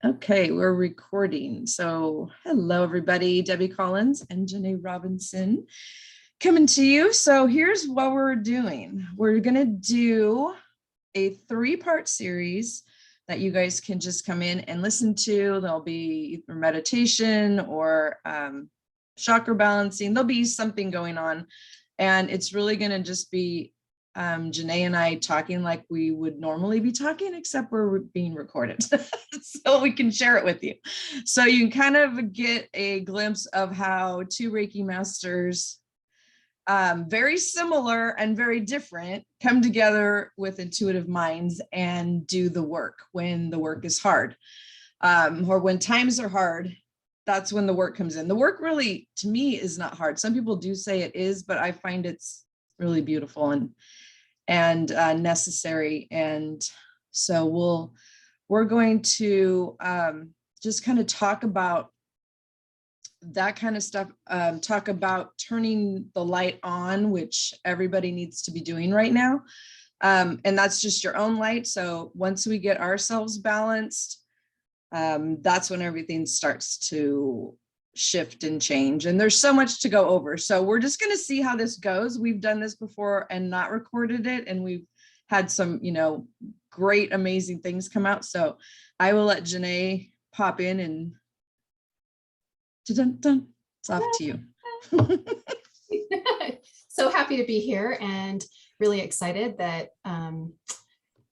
Okay, we're recording. So hello, everybody. Debbie Collins and Janae Robinson coming to you. So here's what we're doing. We're going to do a 3-part series that you guys can just come in and listen to. There'll be either meditation or chakra balancing. There'll be something going on. And it's really going to just be Janae and I talking like we would normally be talking, except we're being recorded so we can share it with you. So you can kind of get a glimpse of how 2 Reiki masters, very similar and very different, come together with intuitive minds and do the work when the work is hard, or when times are hard. That's when the work comes in. The work really, to me, is not hard. Some people do say it is, but I find it's really beautiful and necessary. And so we're going to just kind of talk about that kind of stuff, talk about turning the light on, which everybody needs to be doing right now. And that's just your own light. So once we get ourselves balanced, that's when everything starts to shift and change. And there's so much to go over. So we're just going to see how this goes. We've done this before and not recorded it. And we've had some, great, amazing things come out. So I will let Janae pop in and dun-dun-dun, it's off to you. So happy to be here and really excited that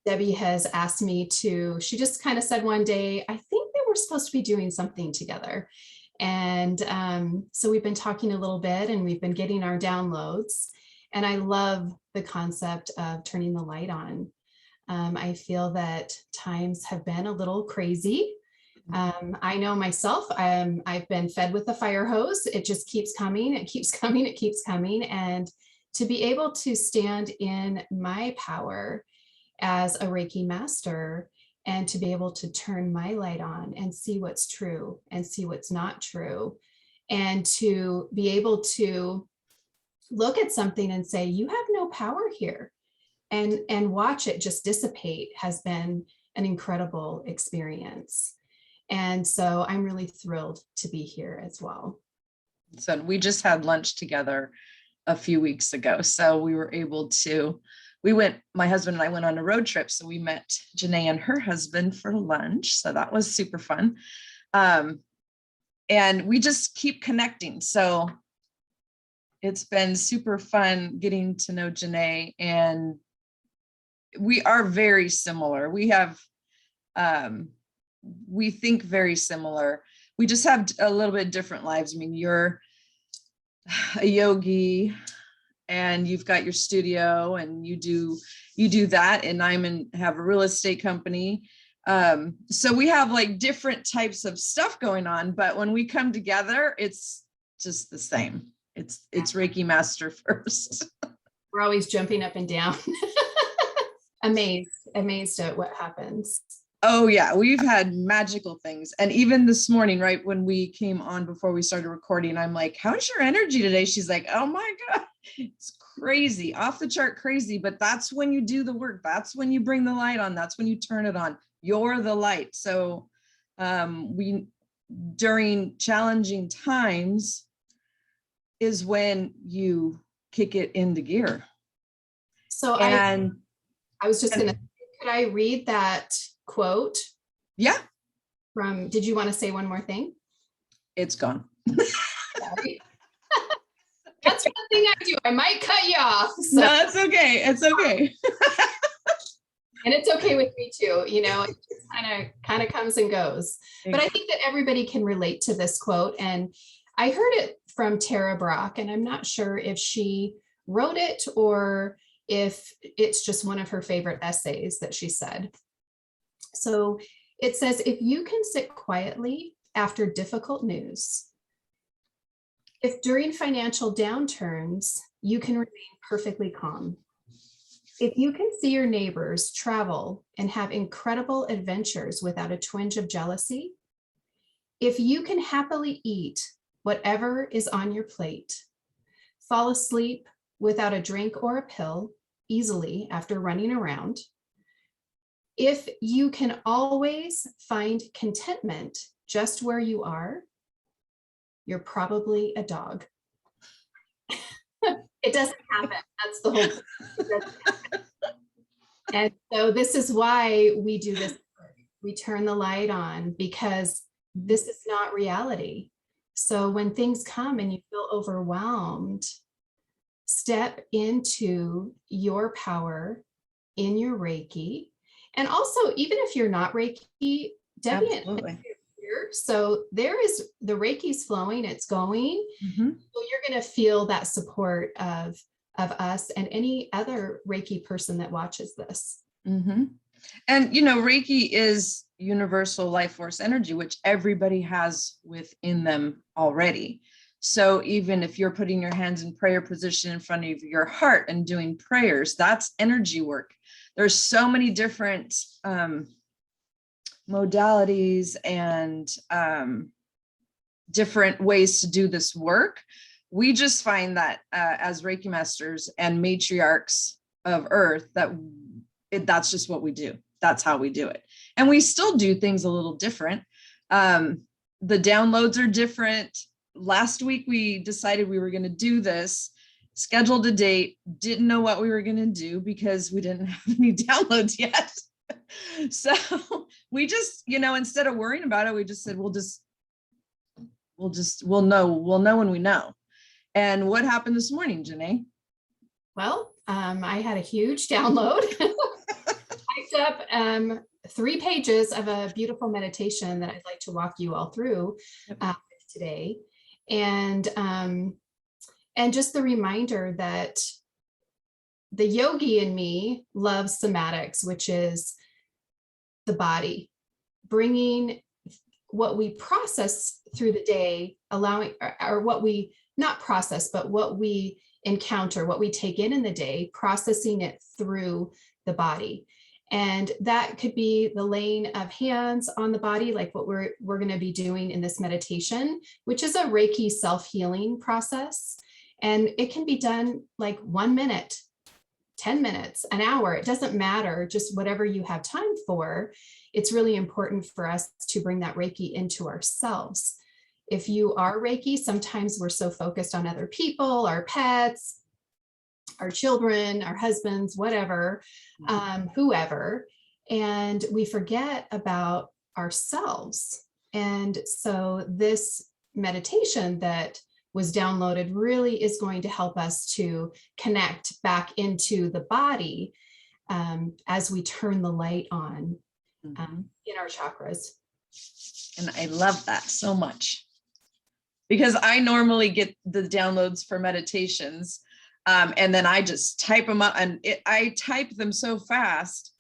Debbie has asked me to, she just kind of said one day, I think that we're supposed to be doing something together. And so we've been talking a little bit and we've been getting our downloads. And I love the concept of turning the light on. I feel that times have been a little crazy. I know myself, I've been fed with the fire hose. It just keeps coming. It keeps coming. It keeps coming. And to be able to stand in my power as a Reiki master and to be able to turn my light on and see what's true and see what's not true, and to be able to look at something and say, you have no power here, and watch it just dissipate has been an incredible experience. And so I'm really thrilled to be here as well. So we just had lunch together a few weeks ago. So we were able to, my husband and I went on a road trip. So we met Janae and her husband for lunch. So that was super fun. And we just keep connecting. So it's been super fun getting to know Janae, and we are very similar. We think very similar. We just have a little bit different lives. I mean, you're a yogi and you've got your studio and you do that, and have a real estate company. So we have like different types of stuff going on, but when we come together, it's just the same. It's Reiki Master first. We're always jumping up and down. amazed at what happens. Oh yeah, we've had magical things. And even this morning, right when we came on before we started recording, I'm like, how's your energy today? She's like, oh my God, it's crazy, off the chart crazy. But that's when you do the work. That's when you bring the light on. That's when you turn it on. You're the light. So during challenging times is when you kick it into gear. So I was just going to, could I read that quote? Yeah. Did you want to say one more thing? It's gone. That's one thing I do. I might cut you off. So. No, it's okay. It's okay. And it's okay with me too. It just kind of comes and goes. But I think that everybody can relate to this quote. And I heard it from Tara Brach, and I'm not sure if she wrote it or if it's just one of her favorite essays that she said. So it says, if you can sit quietly after difficult news, if during financial downturns, you can remain perfectly calm, if you can see your neighbors travel and have incredible adventures without a twinge of jealousy, if you can happily eat whatever is on your plate, fall asleep without a drink or a pill easily after running around, if you can always find contentment just where you are, you're probably a dog. It doesn't happen. That's the whole point. It doesn't happen. And so this is why we do this work. We turn the light on, because this is not reality. So when things come and you feel overwhelmed, step into your power in your Reiki. And also, even if you're not Reiki, Debbie and here, so there is the Reiki's flowing, it's going. So you're going to feel that support of us and any other Reiki person that watches this. And, Reiki is universal life force energy, which everybody has within them already. So even if you're putting your hands in prayer position in front of your heart and doing prayers, that's energy work. There's so many different modalities and different ways to do this work. We just find that as Reiki masters and matriarchs of Earth, that's just what we do. That's how we do it. And we still do things a little different. The downloads are different. Last week, we decided we were going to do this, scheduled a date, didn't know what we were going to do because we didn't have any downloads yet. So we just, instead of worrying about it, we just said, we'll know when we know. And what happened this morning, Janae? Well, I had a huge download. I picked up 3 pages of a beautiful meditation that I'd like to walk you all through today. And just the reminder that the yogi in me loves somatics, which is the body, bringing what we process through the day, allowing, or what we not process, but what we encounter, what we take in the day, processing it through the body. And that could be the laying of hands on the body, like what we're going to be doing in this meditation, which is a Reiki self-healing process. And it can be done like 1 minute, 10 minutes, an hour. It doesn't matter, just whatever you have time for. It's really important for us to bring that Reiki into ourselves. If you are Reiki, sometimes we're so focused on other people, our pets, our children, our husbands, whatever, whoever, and we forget about ourselves. And so this meditation that was downloaded really is going to help us to connect back into the body as we turn the light on in our chakras. And I love that so much, because I normally get the downloads for meditations and then I just type them up, and I type them so fast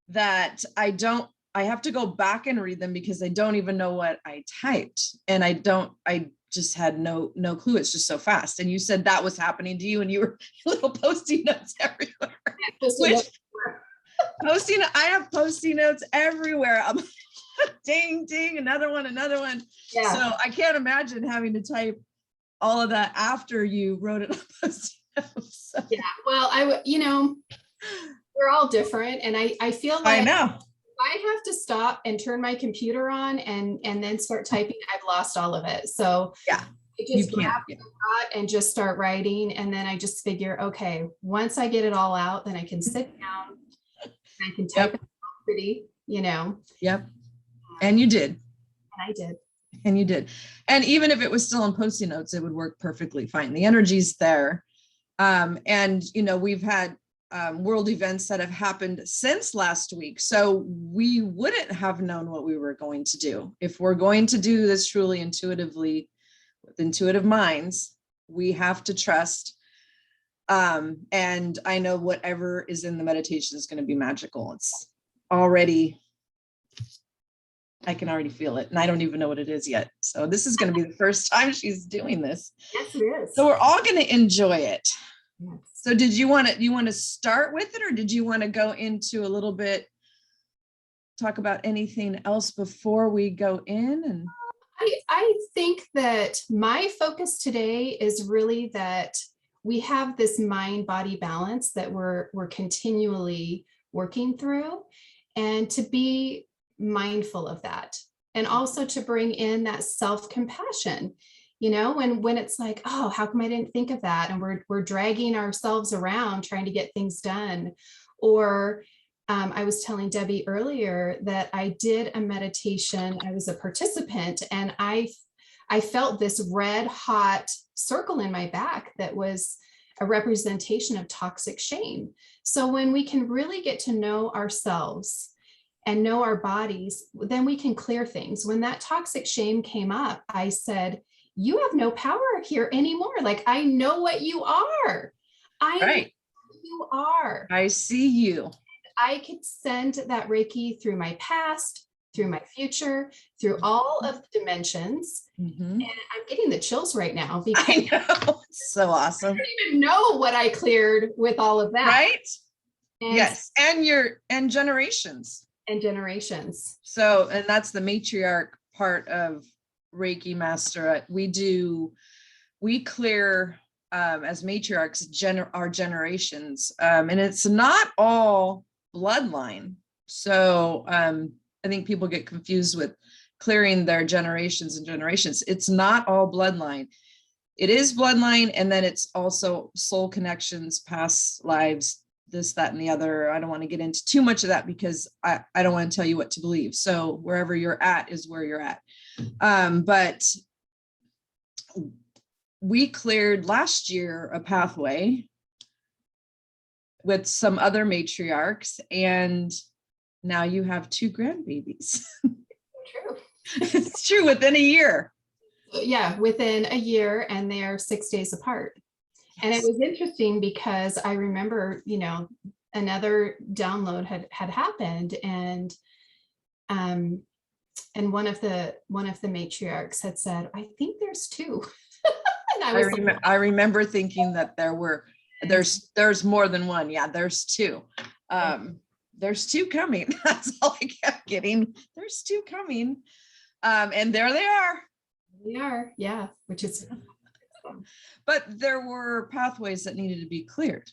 that I have to go back and read them because I don't even know what I typed. And I just had no clue. It's just so fast. And you said that was happening to you, and you were little Post-it notes everywhere. I have Post-it notes everywhere. I'm ding, ding, another one. Yeah. So I can't imagine having to type all of that after you wrote it on Post-it notes. So. Yeah, well, we're all different. And I feel like I know. I have to stop and turn my computer on and then start typing, I've lost all of it. So yeah, I just grab the dot and just start writing. And then I just figure, okay, once I get it all out, then I can sit down and I can type it pretty, Yep. And you did. And I did. And you did. And even if it was still on Post-it notes, it would work perfectly fine. The energy's there. And, we've had world events that have happened since last week. So we wouldn't have known what we were going to do. If we're going to do this truly intuitively with intuitive minds, we have to trust. And I know whatever is in the meditation is going to be magical. It's already, I can already feel it, and I don't even know what it is yet. So this is going to be the first time she's doing this. Yes, it is. So we're all going to enjoy it. Yes. So did you want to start with it, or did you want to go into a little bit, talk about anything else before we go in? And I think that my focus today is really that we have this mind-body balance that we're continually working through. and to be mindful of that. And also to bring in that self-compassion, when it's like, oh, how come I didn't think of that? And we're dragging ourselves around trying to get things done. Or I was telling Debbie earlier that I did a meditation. I was a participant, and I felt this red hot circle in my back that was a representation of toxic shame. So when we can really get to know ourselves and know our bodies, then we can clear things. When that toxic shame came up, I said, you have no power here anymore. Like, I know what you are. I know Right. who you are. I see you. I could send that Reiki through my past, through my future, through all of the dimensions. Mhm. And I'm getting the chills right now because I know. So awesome. I don't even know what I cleared with all of that. Right? And, Yes. And generations. and generations. So, and that's the matriarch part of Reiki Master. We clear as matriarchs our generations, and it's not all bloodline. So I think people get confused with clearing their generations and generations. It's not all bloodline. It is bloodline, and then it's also soul connections, past lives, this, that, and the other. I don't want to get into too much of that because I don't want to tell you what to believe. So wherever you're at is where you're at. But we cleared last year a pathway with some other matriarchs, and now you have 2 grandbabies. True. It's true, within a year. Yeah, within a year, and they're 6 days apart. Yes. And it was interesting because I remember, another download had happened, and one of the matriarchs had said, I think there's 2. And I remember thinking that there's more than one. Yeah, there's 2. There's 2 coming. That's all I kept getting. There's 2 coming. And there they are. We are, yeah, which is. But there were pathways that needed to be cleared.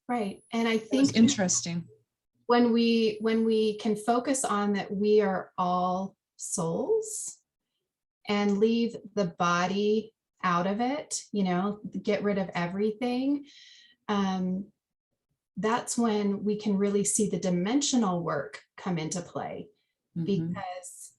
Right. And I think it's interesting. When we can focus on that we are all souls and leave the body out of it, get rid of everything, that's when we can really see the dimensional work come into play. Mm-hmm. Because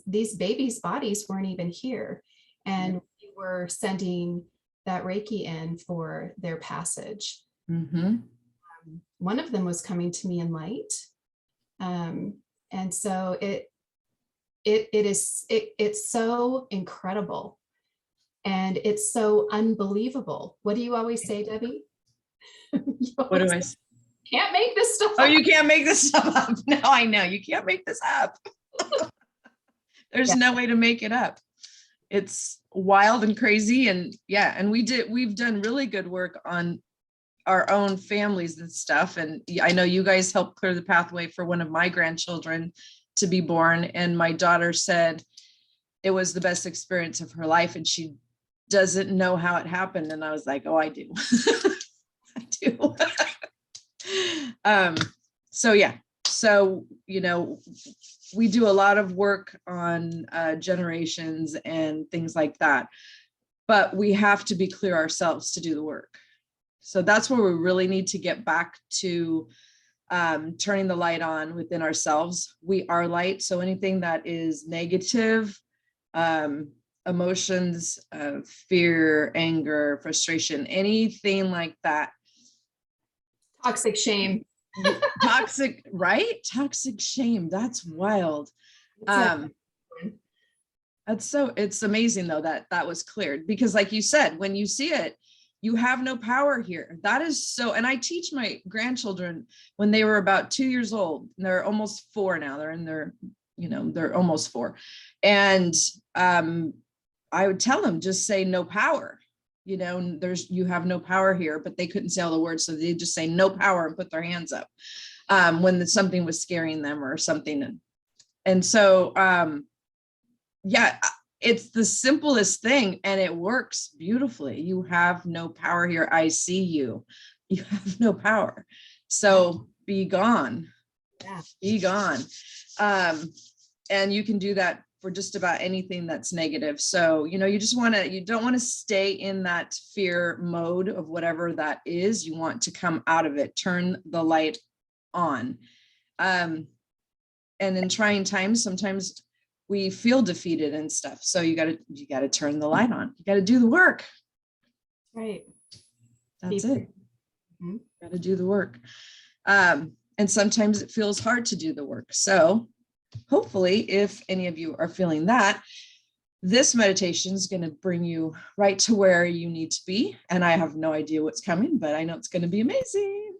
these babies' bodies weren't even here, and we were sending that Reiki in for their passage. Mm-hmm. One of them was coming to me in light, and so it's so incredible, and it's so unbelievable. What do you always say, Debbie? What do I say? Can't make this stuff up. Oh, you can't make this stuff up. No, I know you can't make this up. There's no way to make it up. It's wild and crazy. And we've done really good work on our own families and stuff. And I know you guys helped clear the pathway for one of my grandchildren to be born. And my daughter said it was the best experience of her life, and she doesn't know how it happened. And I was like, oh, I do. I do. So, we do a lot of work on generations and things like that, but we have to be clear ourselves to do the work. So that's where we really need to get back to turning the light on within ourselves. We are light. So anything that is negative, emotions of fear, anger, frustration, anything like that. Toxic shame. Toxic, right? Toxic shame. That's wild. It's amazing though that was cleared, because like you said, when you see it, you have no power here. That is so, and I teach my grandchildren when they were about 2 years old, and they're almost 4 now. They're in their, they're almost 4. And I would tell them, just say no power. You have no power here, but they couldn't say all the words. So they just say no power and put their hands up when something was scaring them or something. And so, it's the simplest thing, and it works beautifully. You have no power here. I see you. You have no power. So be gone. Yeah. Be gone. And you can do that for just about anything that's negative. So, you don't want to stay in that fear mode of whatever that is. You want to come out of it, turn the light on. And in trying times, sometimes we feel defeated and stuff. So you gotta turn the light on. You gotta do the work. Right. That's it. Gotta do the work. And sometimes it feels hard to do the work. So hopefully, if any of you are feeling that, this meditation is going to bring you right to where you need to be. And I have no idea what's coming, but I know it's going to be amazing.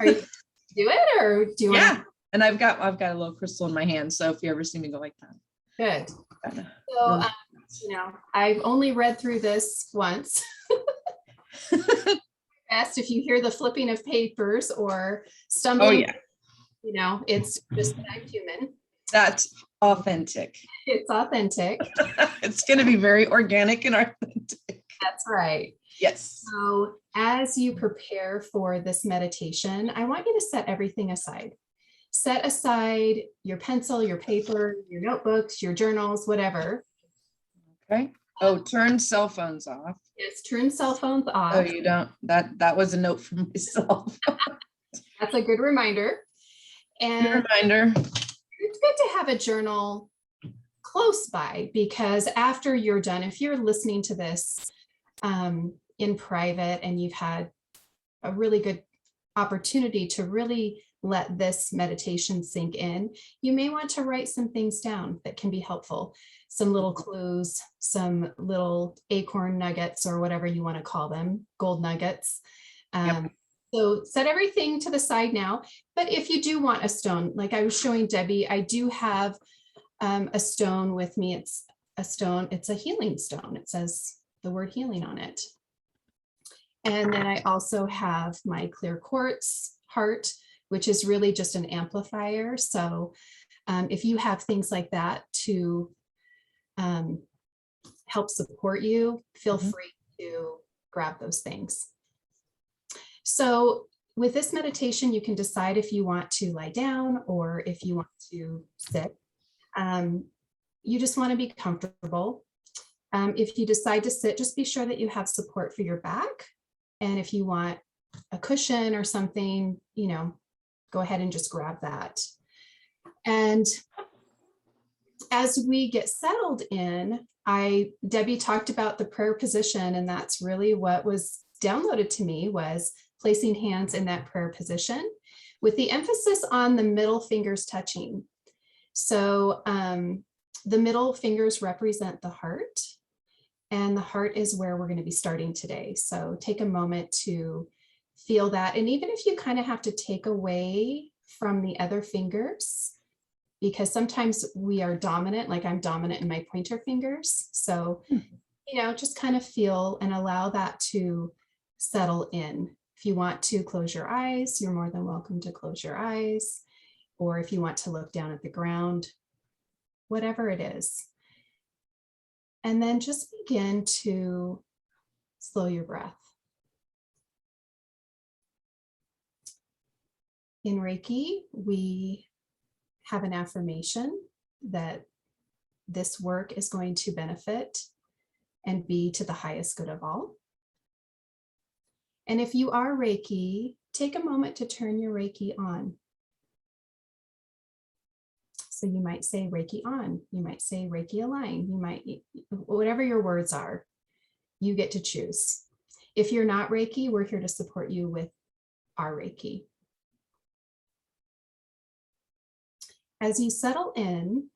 Are you do it, or do you want? And I've got a little crystal in my hand. So if you ever see me go like Good. that. So, I've only read through this once. Asked if you hear the flipping of papers or stumbling. It's just that I'm human. That's authentic. It's authentic. It's going to be very organic and authentic. That's right. Yes. So as you prepare for this meditation, I want you to set everything aside. Set aside your pencil, your paper, your notebooks, your journals, whatever. Okay. Oh, turn cell phones off. Yes, turn cell phones off. Oh, you don't. That was a note for myself. That's a good reminder. And Good reminder. It's good to have a journal close by, because after you're done, if you're listening to this in private and you've had a really good opportunity to really let this meditation sink in, you may want to write some things down that can be helpful. Some little clues, some little acorn nuggets, or whatever you want to call them, gold nuggets. Yep. So set everything to the side now. But if you do want a stone, like I was showing Debbie, I do have a stone with me. It's a stone. It's a healing stone. It says the word healing on it. And then I also have my clear quartz heart, which is really just an amplifier. So if you have things like that to help support you, feel free to grab those things. So with this meditation, you can decide if you want to lie down or if you want to sit. You just want to be comfortable. If you decide to sit, just be sure that you have support for your back. And if you want a cushion or something, go ahead and just grab that. And as we get settled in, Debbie talked about the prayer position, and that's really what was downloaded to me, was placing hands in that prayer position with the emphasis on the middle fingers touching. So the middle fingers represent the heart, and the heart is where we're going to be starting today. So take a moment to feel that. And even if you kind of have to take away from the other fingers, because sometimes we are dominant, like I'm dominant in my pointer fingers. So, just kind of feel and allow that to settle in. If you want to close your eyes, you're more than welcome to close your eyes. Or if you want to look down at the ground, whatever it is. And then just begin to slow your breath. In Reiki, we have an affirmation that this work is going to benefit and be to the highest good of all. And if you are Reiki, take a moment to turn your Reiki on. So you might say Reiki on, you might say Reiki align, you might, whatever your words are, you get to choose. If you're not Reiki, we're here to support you with our Reiki. As you settle in,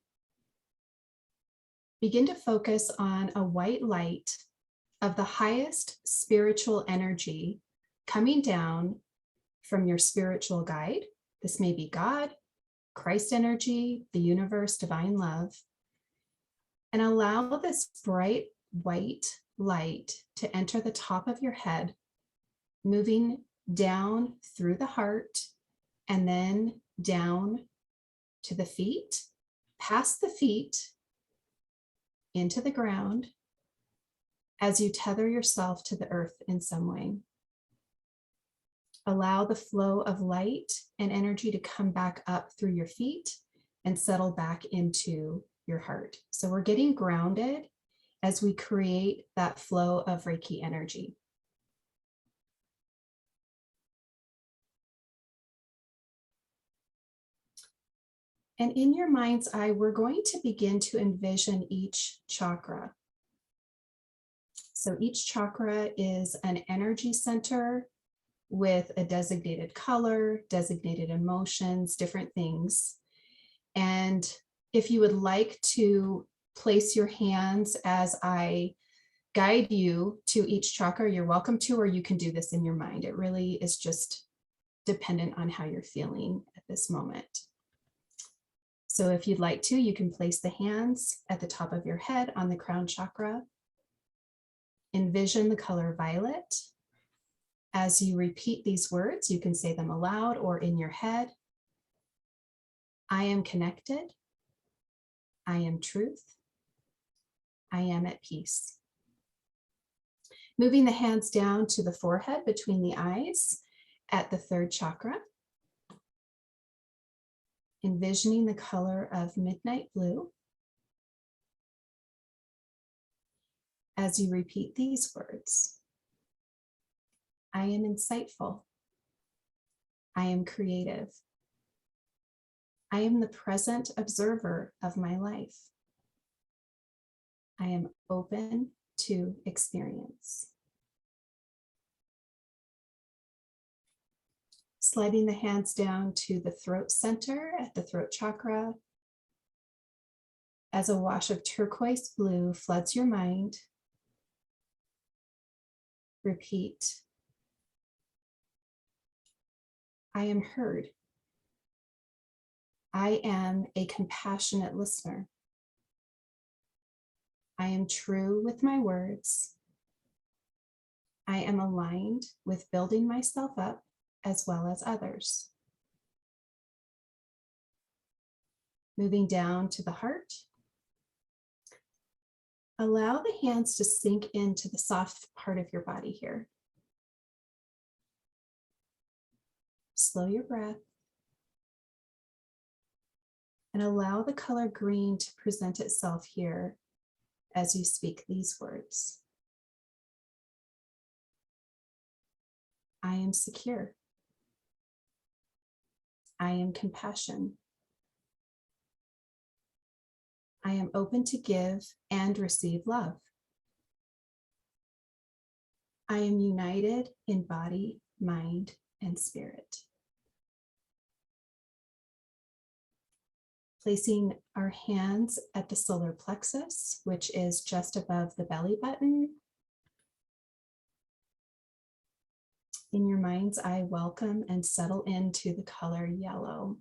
begin to focus on a white light of the highest spiritual energy coming down from your spiritual guide. This may be God, Christ energy, the universe, divine love. And allow this bright white light to enter the top of your head, moving down through the heart and then down to the feet, past the feet, into the ground, as you tether yourself to the earth in some way. Allow the flow of light and energy to come back up through your feet and settle back into your heart. So we're getting grounded as we create that flow of Reiki energy. And in your mind's eye, we're going to begin to envision each chakra. So each chakra is an energy center with a designated color, designated emotions, different things. And if you would like to place your hands as I guide you to each chakra, you're welcome to, or you can do this in your mind. It really is just dependent on how you're feeling at this moment. So if you'd like to, you can place the hands at the top of your head on the crown chakra. Envision the color violet. As you repeat these words, you can say them aloud or in your head. I am connected. I am truth. I am at peace. Moving the hands down to the forehead between the eyes at the third chakra. Envisioning the color of midnight blue. As you repeat these words, I am insightful. I am creative. I am the present observer of my life. I am open to experience. Sliding the hands down to the throat center at the throat chakra. As a wash of turquoise blue floods your mind, repeat, I am heard. I am a compassionate listener. I am true with my words. I am aligned with building myself up as well as others. Moving down to the heart. Allow the hands to sink into the soft part of your body here. Slow your breath. And allow the color green to present itself here as you speak these words. I am secure. I am compassion. I am open to give and receive love. I am united in body, mind, and spirit. Placing our hands at the solar plexus, which is just above the belly button. In your mind's eye, welcome and settle into the color yellow.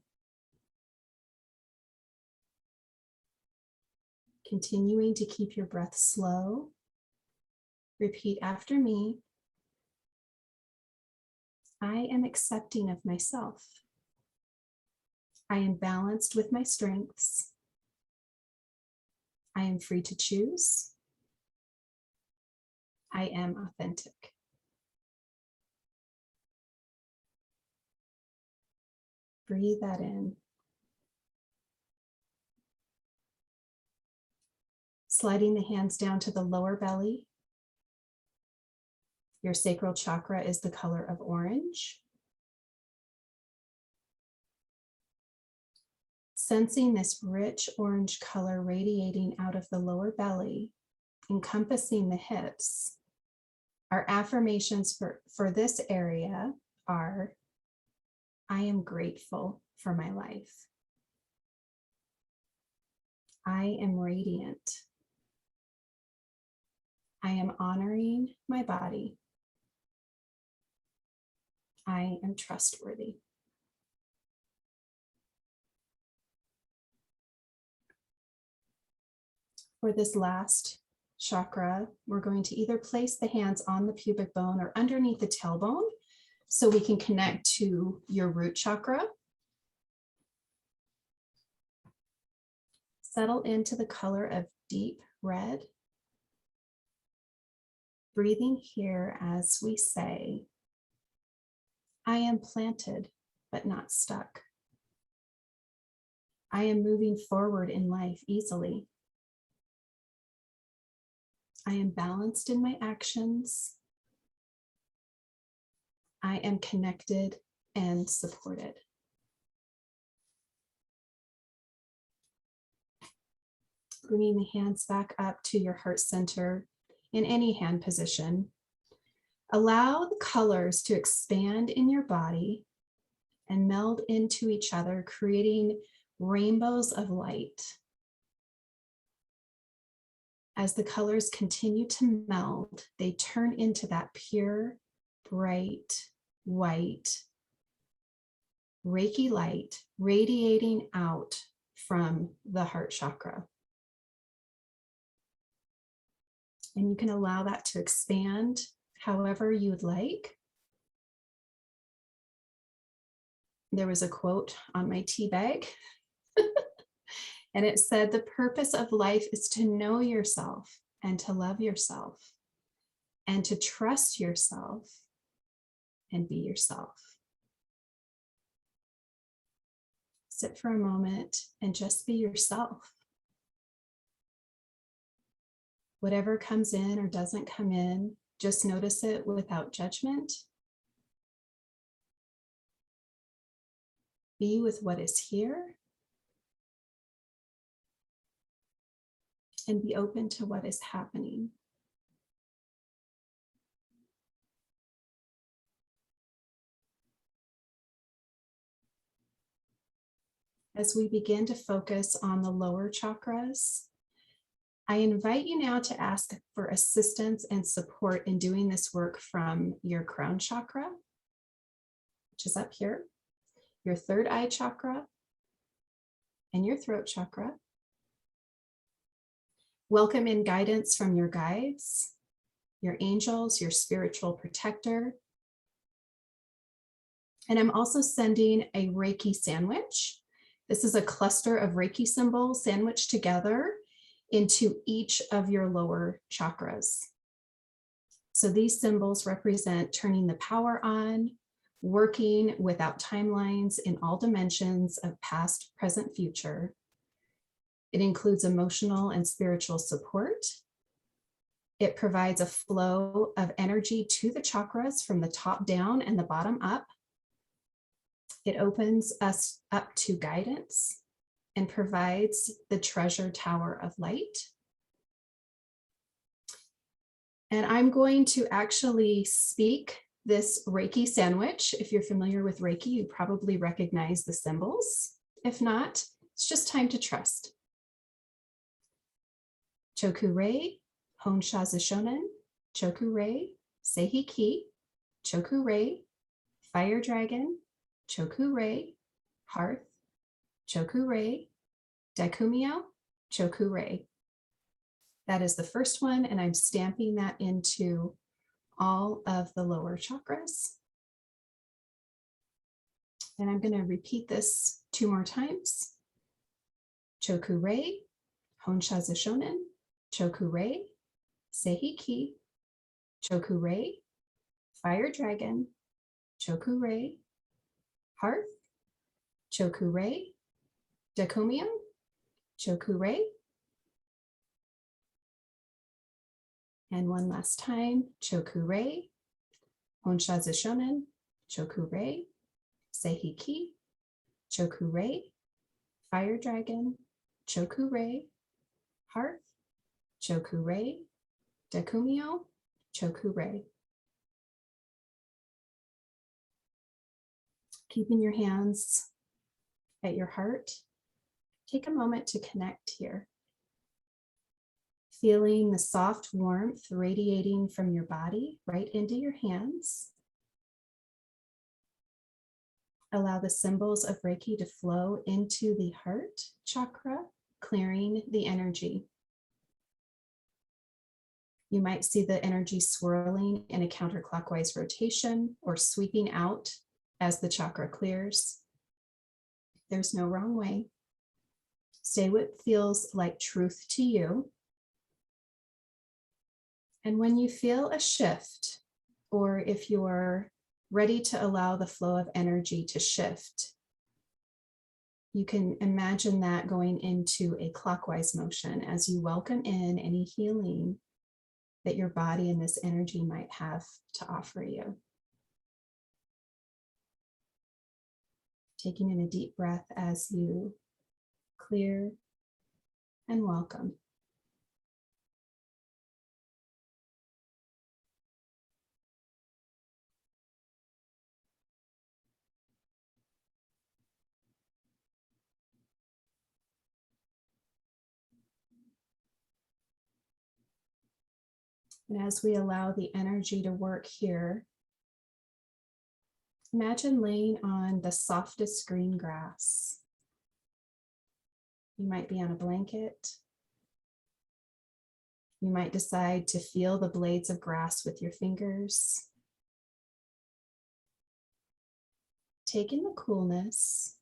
Continuing to keep your breath slow. Repeat after me. I am accepting of myself. I am balanced with my strengths. I am free to choose. I am authentic. Breathe that in. Sliding the hands down to the lower belly. Your sacral chakra is the color of orange. Sensing this rich orange color radiating out of the lower belly, encompassing the hips. Our affirmations for this area are, I am grateful for my life. I am radiant. I am honoring my body. I am trustworthy. For this last chakra, we're going to either place the hands on the pubic bone or underneath the tailbone so we can connect to your root chakra. Settle into the color of deep red. Breathing here as we say, I am planted, but not stuck. I am moving forward in life easily. I am balanced in my actions. I am connected and supported. Bringing the hands back up to your heart center in any hand position. Allow the colors to expand in your body and meld into each other, creating rainbows of light. As the colors continue to meld, they turn into that pure, bright, white, Reiki light radiating out from the heart chakra. And you can allow that to expand however you would like. There was a quote on my tea bag, and it said, "The purpose of life is to know yourself and to love yourself and to trust yourself and be yourself." Sit for a moment and just be yourself. Whatever comes in or doesn't come in, just notice it without judgment. Be with what is here and be open to what is happening. As we begin to focus on the lower chakras, I invite you now to ask for assistance and support in doing this work from your crown chakra, which is up here, your third eye chakra, and your throat chakra. Welcome in guidance from your guides, your angels, your spiritual protector. And I'm also sending a Reiki sandwich. This is a cluster of Reiki symbols sandwiched together into each of your lower chakras. So these symbols represent turning the power on, working without timelines in all dimensions of past, present, future. It includes emotional and spiritual support. It provides a flow of energy to the chakras from the top down and the bottom up. It opens us up to guidance and provides the treasure tower of light. And I'm going to actually speak this Reiki sandwich. If you're familiar with Reiki, you probably recognize the symbols. If not, it's just time to trust. Choku-rei, Honsha Shonen, Choku-rei, Seihi Ki, Choku-rei, Fire Dragon, Choku-rei, Hearth, Choku-rei, Daikumiyo, Choku-rei. That is the first one, and I'm stamping that into all of the lower chakras. And I'm going to repeat this 2 more times. Choku-rei, Honsha Shonen, Choku-rei, Seihi Ki, Choku-rei, Fire Dragon, Choku-rei, Hearth, Choku-rei, Daikumiyo, Choku-rei. And one last time, Choku-rei, Honsha Shonen, Choku-rei, Seihi Ki, Choku-rei, Fire Dragon, Choku-rei, Hearth, Choku-rei, Daikumiyo, Choku-rei. Keeping your hands at your heart, take a moment to connect here. Feeling the soft warmth radiating from your body right into your hands. Allow the symbols of Reiki to flow into the heart chakra, clearing the energy. You might see the energy swirling in a counterclockwise rotation or sweeping out as the chakra clears. There's no wrong way. Say what feels like truth to you. And when you feel a shift, or if you're ready to allow the flow of energy to shift. You can imagine that going into a clockwise motion as you welcome in any healing that your body and this energy might have to offer you. Taking in a deep breath as you clear and welcome. And as we allow the energy to work here, imagine laying on the softest green grass. You might be on a blanket. You might decide to feel the blades of grass with your fingers. Take in the coolness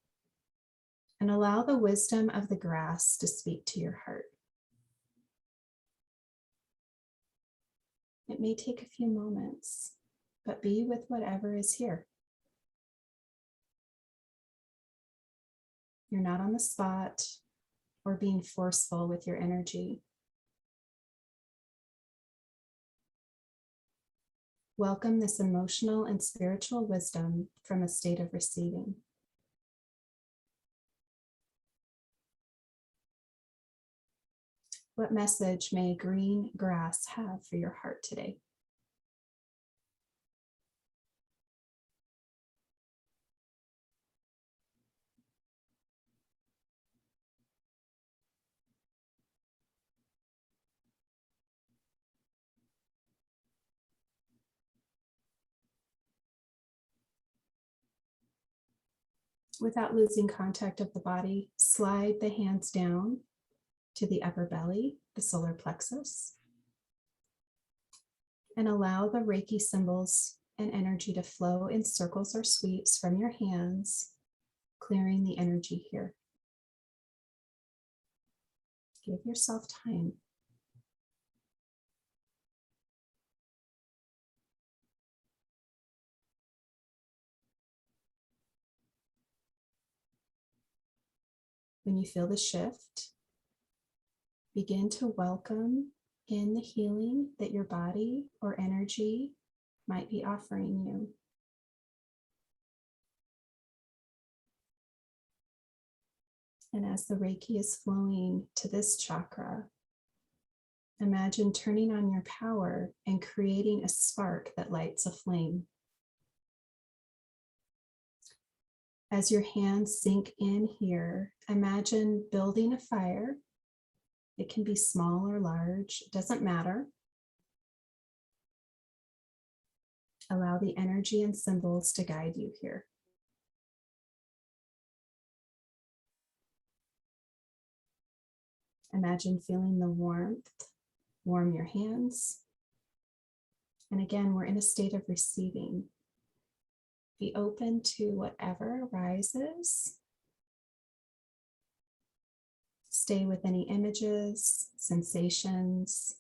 and allow the wisdom of the grass to speak to your heart. It may take a few moments, but be with whatever is here. You're not on the spot or being forceful with your energy. Welcome this emotional and spiritual wisdom from a state of receiving. What message may green grass have for your heart today? Without losing contact of the body, slide the hands down to the upper belly, the solar plexus, and allow the Reiki symbols and energy to flow in circles or sweeps from your hands, clearing the energy here. Give yourself time. When you feel the shift, begin to welcome in the healing that your body or energy might be offering you. And as the Reiki is flowing to this chakra, imagine turning on your power and creating a spark that lights a flame. As your hands sink in here, imagine building a fire. It can be small or large, it doesn't matter. Allow the energy and symbols to guide you here. Imagine feeling the warmth warm your hands. And again, we're in a state of receiving. Be open to whatever arises. Stay with any images, sensations,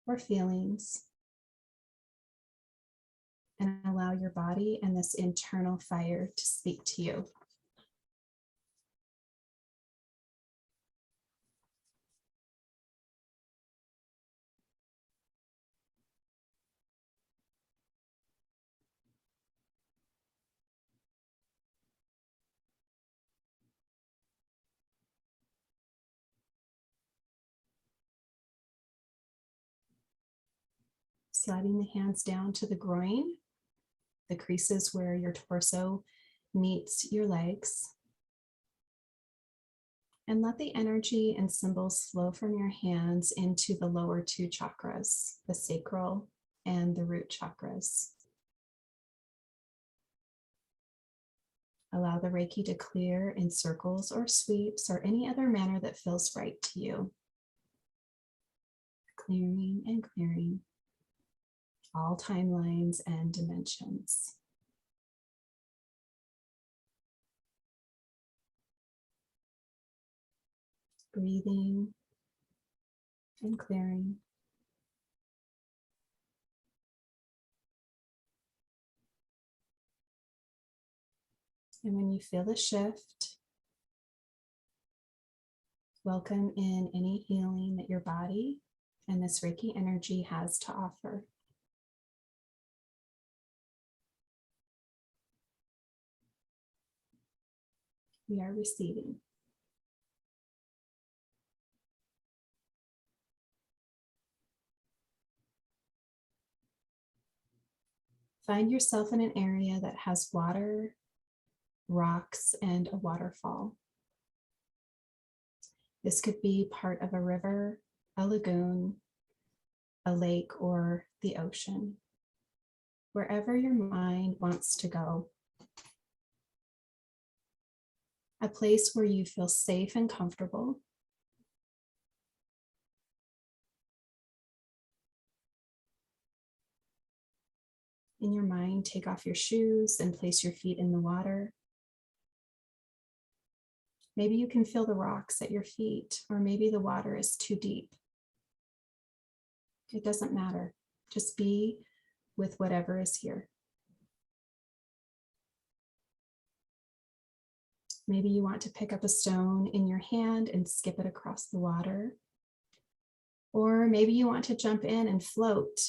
or feelings. And allow your body and this internal fire to speak to you. Sliding the hands down to the groin, the creases where your torso meets your legs. And let the energy and symbols flow from your hands into the lower two chakras, the sacral and the root chakras. Allow the Reiki to clear in circles or sweeps or any other manner that feels right to you. Clearing and clearing all timelines and dimensions. Breathing and clearing. And when you feel the shift, welcome in any healing that your body and this Reiki energy has to offer. We are receiving. Find yourself in an area that has water, rocks, and a waterfall. This could be part of a river, a lagoon, a lake, or the ocean. Wherever your mind wants to go. A place where you feel safe and comfortable. In your mind, take off your shoes and place your feet in the water. Maybe you can feel the rocks at your feet, or maybe the water is too deep. It doesn't matter. Just be with whatever is here. Maybe you want to pick up a stone in your hand and skip it across the water. Or maybe you want to jump in and float.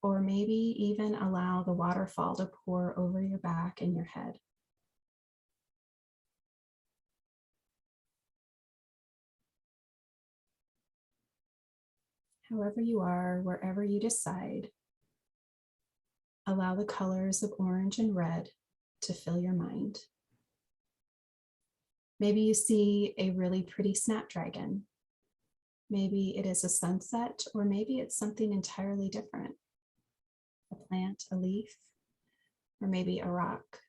Or maybe even allow the waterfall to pour over your back and your head. However you are, wherever you decide, allow the colors of orange and red to fill your mind. Maybe you see a really pretty snapdragon. Maybe it is a sunset, or maybe it's something entirely different. A plant, a leaf, or maybe a rock.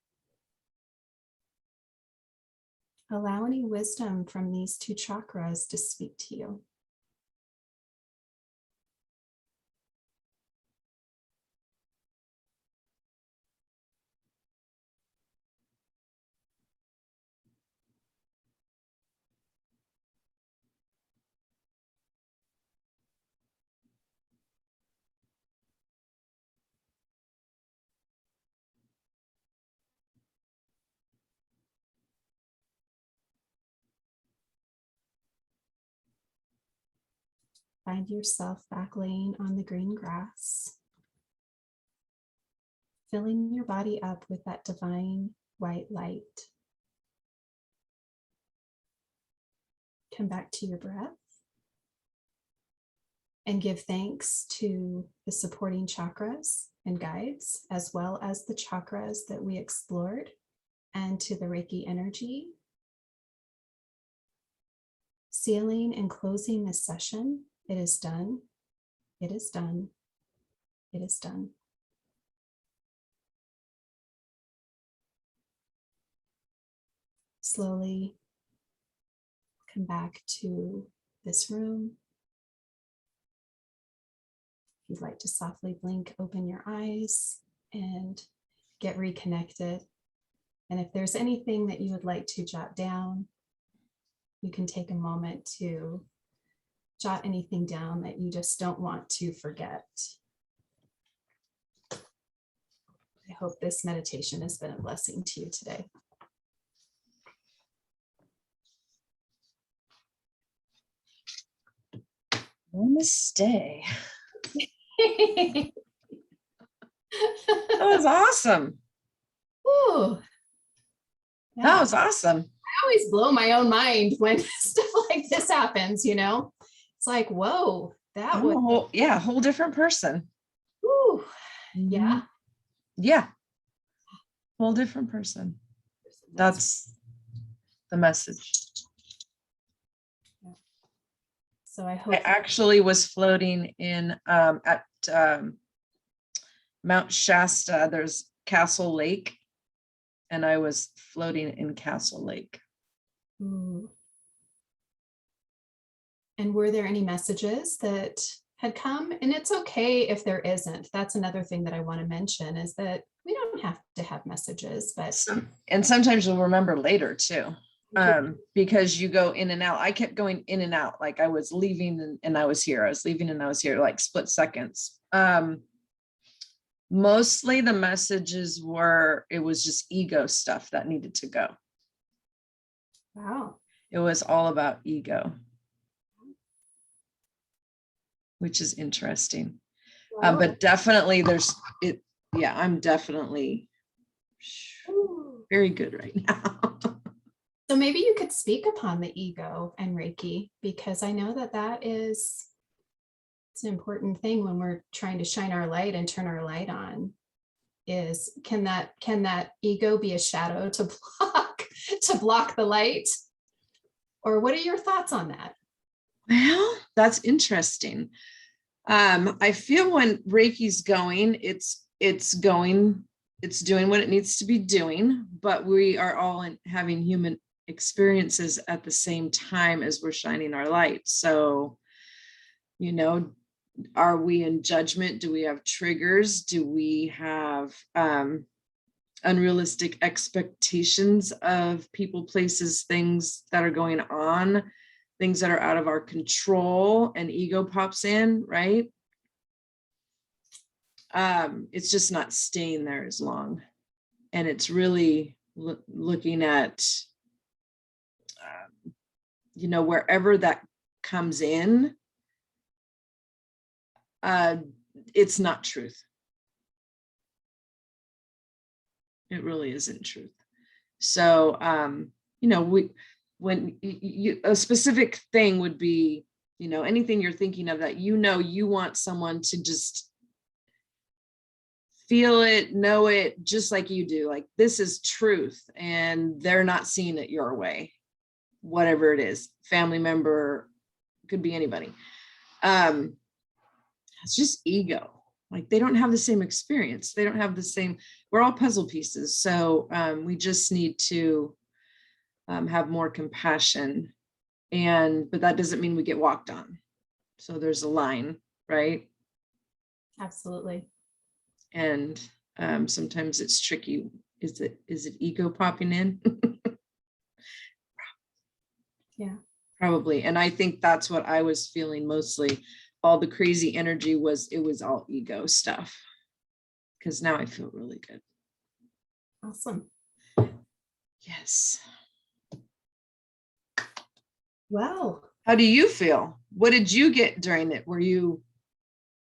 Allow any wisdom from these two chakras to speak to you. Find yourself back laying on the green grass, filling your body up with that divine white light. Come back to your breath and give thanks to the supporting chakras and guides, as well as the chakras that we explored, and to the Reiki energy. Sealing and closing this session. It is done. It is done. It is done. Slowly come back to this room. If you'd like to softly blink, open your eyes and get reconnected. And if there's anything that you would like to jot down, you can take a moment to jot anything down that you just don't want to forget. I hope this meditation has been a blessing to you today. Namaste. That was awesome. Ooh, yeah. That was awesome. I always blow my own mind when stuff like this happens, you know? It's like, whoa, that was a whole different person. Ooh, yeah. Yeah. Whole different person. That's the message. So I hope I actually was floating in at Mount Shasta. There's Castle Lake, and I was floating in Castle Lake. Ooh. And were there any messages that had come? And it's okay if there isn't. That's another thing that I want to mention, is that we don't have to have messages, but and sometimes you'll remember later too. Because you go in and out. I kept going in and out. Like I was leaving and I was here. I was leaving and I was here, like split seconds. Mostly the messages were, it was just ego stuff that needed to go. Wow. It was all about ego, which is interesting. Wow. But definitely there's it. Yeah, I'm definitely very good right now. So maybe you could speak upon the ego and Reiki, because I know that it's an important thing when we're trying to shine our light and turn our light on. Is can that ego be a shadow to block the light? Or what are your thoughts on that? Well, that's interesting. I feel when Reiki's going, it's doing what it needs to be doing, but we are all having human experiences at the same time as we're shining our light. So, are we in judgment? Do we have triggers? Do we have unrealistic expectations of people, places, things that are going on, things that are out of our control, and ego pops in, right? It's just not staying there as long. And it's really looking at, wherever that comes in, it's not truth. It really isn't truth. So, when a specific thing would be, anything you're thinking of that, you want someone to just feel it, know it, just like you do. Like, this is truth, and they're not seeing it your way, whatever it is, family member, could be anybody. It's just ego. Like, they don't have the same experience. They don't have the same, we're all puzzle pieces. So we just need to have more compassion, but that doesn't mean we get walked on. So there's a line, right? Absolutely. And sometimes it's tricky. Is it ego popping in? Yeah. Probably. And I think that's what I was feeling mostly. All the crazy energy it was all ego stuff. Because now I feel really good. Awesome. Yes. Well, how do you feel? What did you get during it? Were you?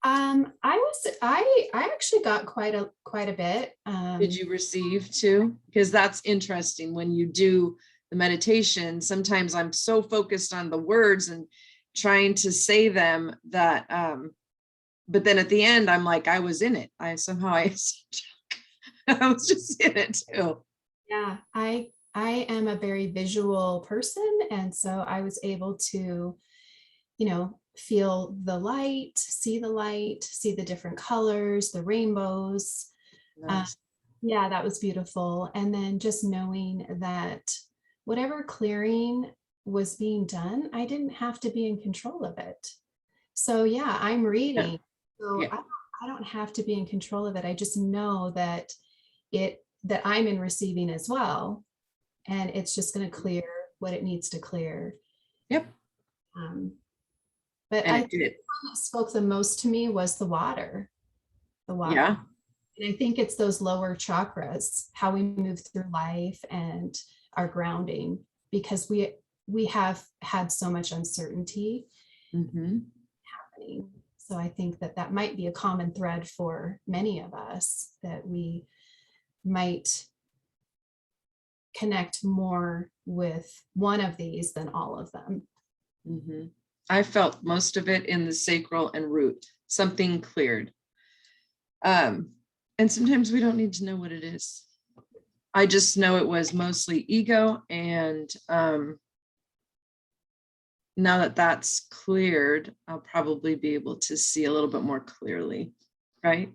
I actually got quite a bit. Did you receive too? Because that's interesting. When you do the meditation, sometimes I'm so focused on the words and trying to say them that, but then at the end, I'm like, I was in it. I was just in it too. Yeah, I am a very visual person. And so I was able to, feel the light, see the different colors, the rainbows. Nice. Yeah, that was beautiful. And then just knowing that whatever clearing was being done, I didn't have to be in control of it. So yeah, I'm reading. So Yeah. I don't have to be in control of it. I just know that I'm in receiving as well. And it's just going to clear what it needs to clear. Yep. But And I it think did. the one that spoke the most to me was the water. The water. Yeah. And I think it's those lower chakras, how we move through life and our grounding, because we have had so much uncertainty happening. So I think that might be a common thread for many of us, that we might connect more with one of these than all of them. I felt most of it in the sacral and root. Something cleared. And sometimes we don't need to know what it is. I just know it was mostly ego. And now that that's cleared, I'll probably be able to see a little bit more clearly. Right?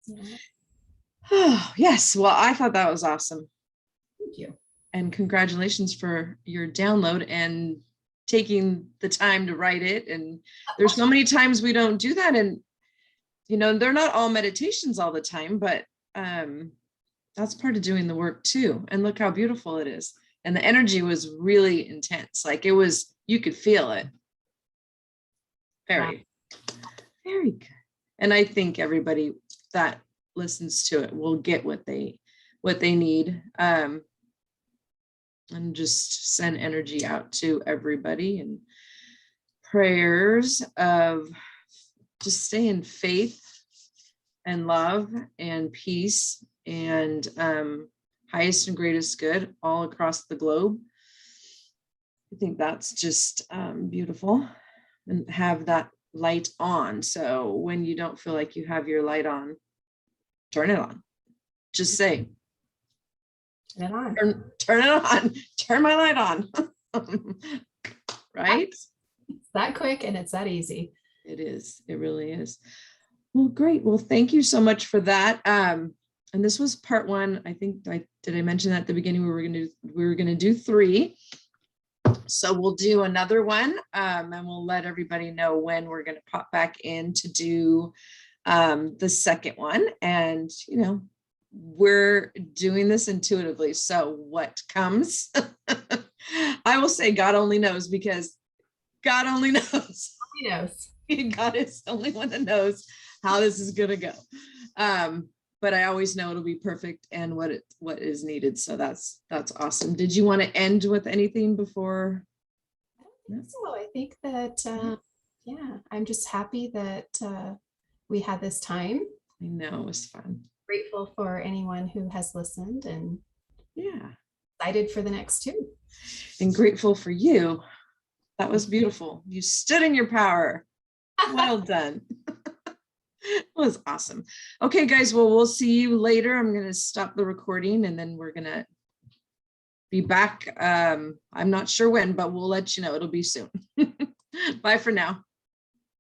Yeah. Oh, yes. Well, I thought that was awesome. Thank you. And congratulations for your download and taking the time to write it. And there's so many times we don't do that. And, they're not all meditations all the time, but that's part of doing the work too. And look how beautiful it is. And the energy was really intense. Like, you could feel it. Very, very good. And I think everybody that listens to it will get what they need. And just send energy out to everybody, and prayers of just stay in faith and love and peace and highest and greatest good all across the globe. I think that's just beautiful, and have that light on. So when you don't feel like you have your light on, turn it on. Just say, Turn it on. Turn it on, turn my light on. Right? It's that quick and it's that easy. It is. It really is. Well, great. Well, thank you so much for that. And this was part one. I think did I mention that at the beginning? We were gonna do 3. So we'll do another one, and we'll let everybody know when we're gonna pop back in to do the second one. And we're doing this intuitively. So what comes, I will say God only knows, because God only knows. He knows. God is the only one that knows how this is going to go. But I always know it'll be perfect and what is needed. So that's awesome. Did you want to end with anything before? I don't think so. I think that, I'm just happy that we had this time. I know, it was fun. Grateful for anyone who has listened, and excited for the next 2. And grateful for you. That was beautiful. You stood in your power. Well done. It was awesome. Okay, guys. Well, we'll see you later. I'm going to stop the recording, and then we're going to be back. I'm not sure when, but we'll let you know. It'll be soon. Bye for now.